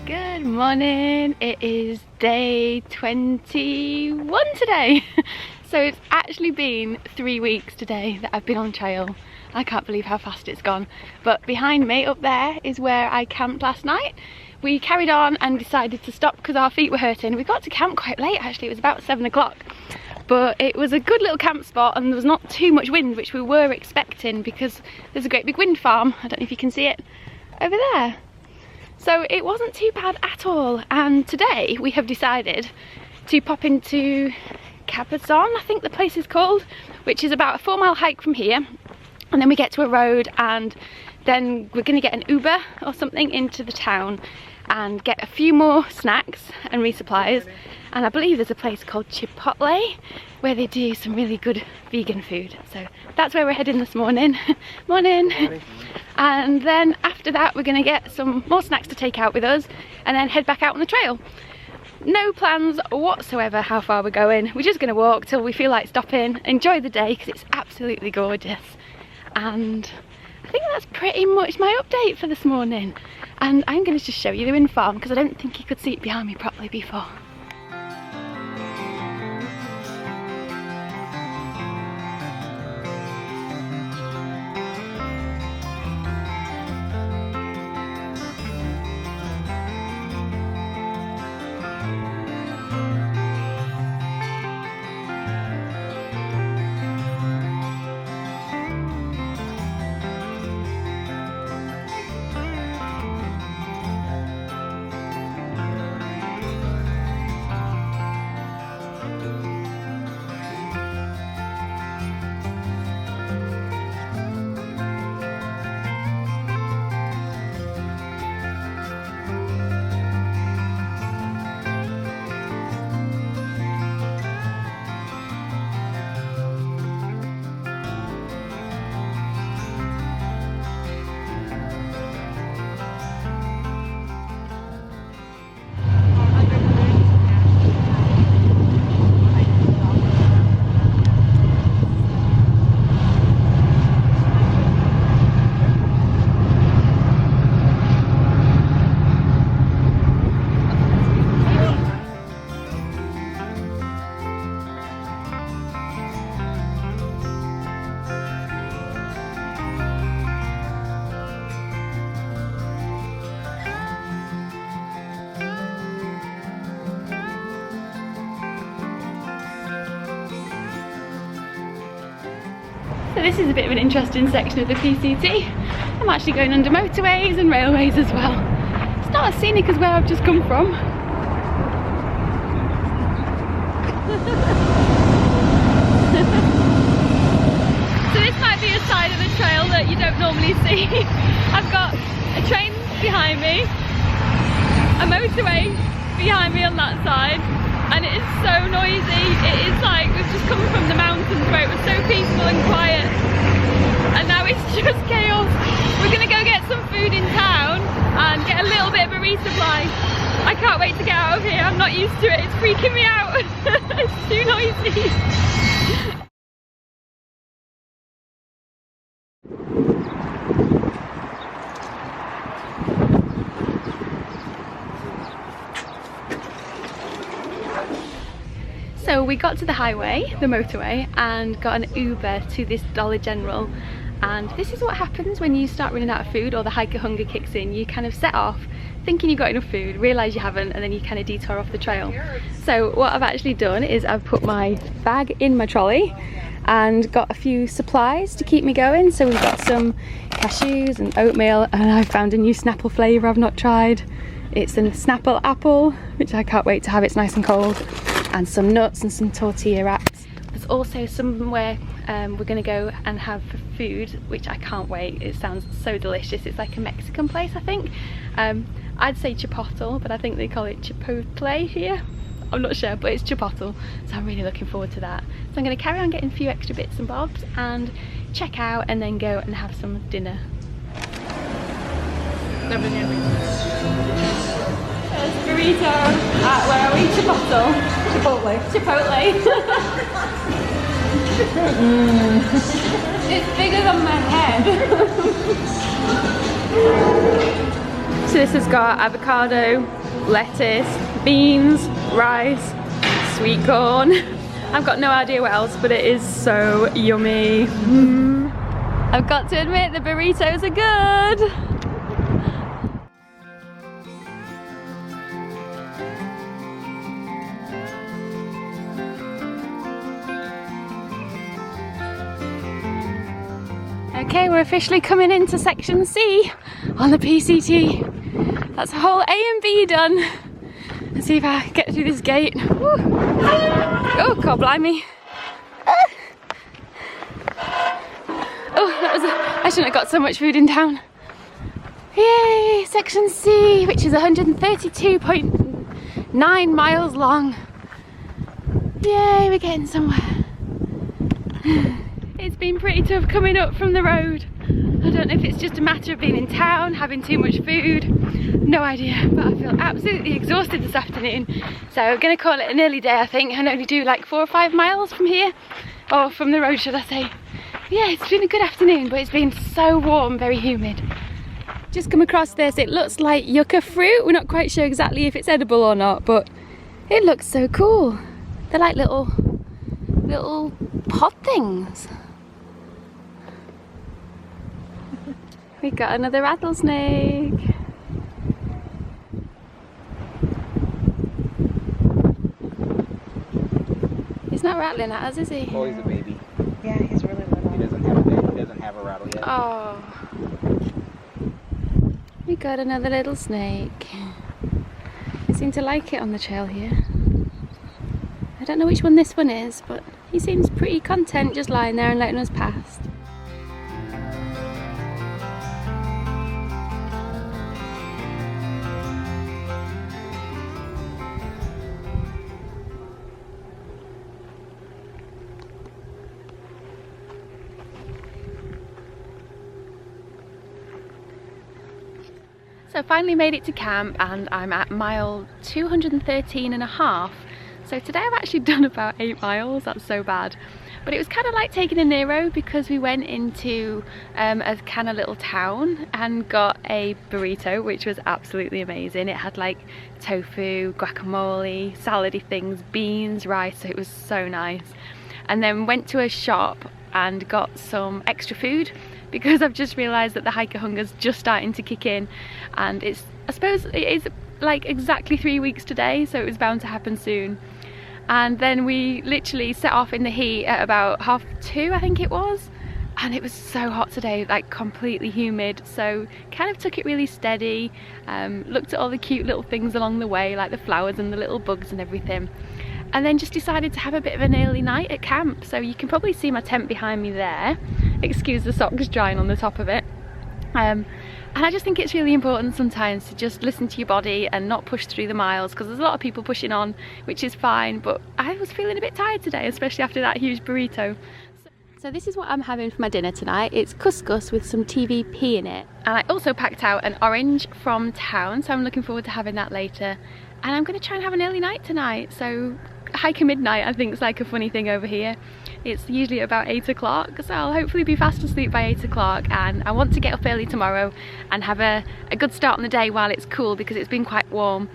Good morning, it is day 21 today. So it's actually been 3 weeks today that I've been on trail. I can't believe how fast it's gone. But behind me up there is where I camped last night. We carried on and decided to stop because our feet were hurting. We got to camp quite late actually, it was about 7 o'clock. But it was a good little camp spot and there was not too much wind, which we were expecting because there's a great big wind farm. I don't know if you can see it over there. So it wasn't too bad at all, and today we have decided to pop into Cabazon, I think the place is called, which is about a 4-mile hike from here, and then we get to a road and then we're going to get an Uber or something into the town and get a few more snacks and resupplies. And I believe there's a place called Chipotle where they do some really good vegan food. So that's where we're heading this morning. Morning. Morning. And then after that we're going to get some more snacks to take out with us and then head back out on the trail. No plans whatsoever how far we're going. We're just going to walk till we feel like stopping, enjoy the day because it's absolutely gorgeous. And I think that's pretty much my update for this morning. And I'm going to just show you the wind farm because I don't think you could see it behind me properly before. So this is a bit of an interesting section of the PCT. I'm actually going under motorways and railways as well. It's not as scenic as where I've just come from. So this might be a side of the trail that you don't normally see. I've got a train behind me, a motorway behind me on that side, and it is so noisy. It is like we've just come from the mountains where it was so peaceful and quiet, and now it's just chaos. We're gonna go get some food in town and get a little bit of a resupply. I can't wait to get out of here. I'm not used to it. It's freaking me out. It's too noisy. So we got to the highway, the motorway, and got an Uber to this Dollar General. And this is what happens when you start running out of food or the hiker hunger kicks in. You kind of set off thinking you've got enough food, realise you haven't, and then you kind of detour off the trail. So what I've actually done is I've put my bag in my trolley and got a few supplies to keep me going. So we've got some cashews and oatmeal, and I found a new Snapple flavour I've not tried. It's a Snapple apple, which I can't wait to have. It's nice and cold. And some nuts and some tortilla wraps. There's also somewhere we're going to go and have food, which I can't wait. It sounds so delicious. It's like a Mexican place, I think. I'd say Chipotle, but I think they call it Chipotle here. I'm not sure, but it's Chipotle, so I'm really looking forward to that. So I'm going to carry on getting a few extra bits and bobs and check out and then go and have some dinner. There's Burrito at, where are we? Chipotle. Chipotle. It's bigger than my head. So this has got avocado, lettuce, beans, rice, sweet corn. I've got no idea what else, but it is so yummy. I've got to admit the burritos are good. Okay, we're officially coming into section C on the PCT. That's a whole A and B done. Let's see if I can get through this gate. Woo. Oh, God blimey. Oh, I shouldn't have got so much food in town. Yay, section C, which is 132.9 miles long. Yay, we're getting somewhere. It's been pretty tough coming up from the road. I don't know if it's just a matter of being in town, having too much food, no idea, but I feel absolutely exhausted this afternoon. So I'm going to call it an early day, I think, and only do like 4 or 5 miles from here, or from the road should I say. Yeah, it's been a good afternoon, but it's been so warm, very humid. Just come across this, it looks like yucca fruit. We're not quite sure exactly if it's edible or not, but it looks so cool. They're like little pod things. We got another rattlesnake. He's not rattling at us, is he? Oh, he's a baby. Yeah, he's really little. He doesn't have a rattle yet. Oh. We got another little snake. They seem to like it on the trail here. I don't know which one this one is, but he seems pretty content just lying there and letting us past. So finally made it to camp and I'm at mile 213.5. So today I've actually done about 8 miles, that's so bad. But it was kind of like taking a Nero because we went into a kind of little town and got a burrito, which was absolutely amazing. It had like tofu, guacamole, salady things, beans, rice, so it was so nice. And then went to a shop and got some extra food because I've just realised that the hiker hunger's just starting to kick in, and I suppose it is like exactly 3 weeks today, so it was bound to happen soon. And then we literally set off in the heat at about 2:30, I think it was, and it was so hot today, like completely humid, so kind of took it really steady, looked at all the cute little things along the way, like the flowers and the little bugs and everything, and then just decided to have a bit of an early night at camp. So you can probably see my tent behind me there, excuse the socks drying on the top of it. And I just think it's really important sometimes to just listen to your body and not push through the miles, because there's a lot of people pushing on, which is fine, but I was feeling a bit tired today, especially after that huge burrito. So this is what I'm having for my dinner tonight. It's couscous with some TVP in it. And I also packed out an orange from town, so I'm looking forward to having that later. And I'm going to try and have an early night tonight, so hiking midnight I think is like a funny thing over here. It's usually about 8 o'clock, so I'll hopefully be fast asleep by 8 o'clock, and I want to get up early tomorrow and have a good start on the day while it's cool, because it's been quite warm,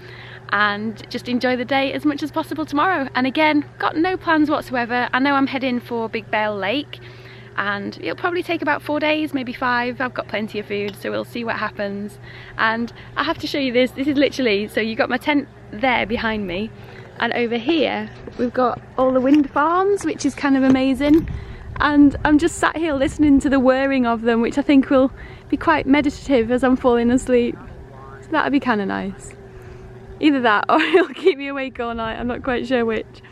and just enjoy the day as much as possible tomorrow. And again, got no plans whatsoever. I know I'm heading for Big Bear Lake and it'll probably take about 4 days, maybe 5. I've got plenty of food, so we'll see what happens. And I have to show you this. This is literally, so you've got my tent there behind me, and over here we've got all the wind farms, which is kind of amazing, and I'm just sat here listening to the whirring of them, which I think will be quite meditative as I'm falling asleep, so that'd be kind of nice. Either that or it'll keep me awake all night, I'm not quite sure which.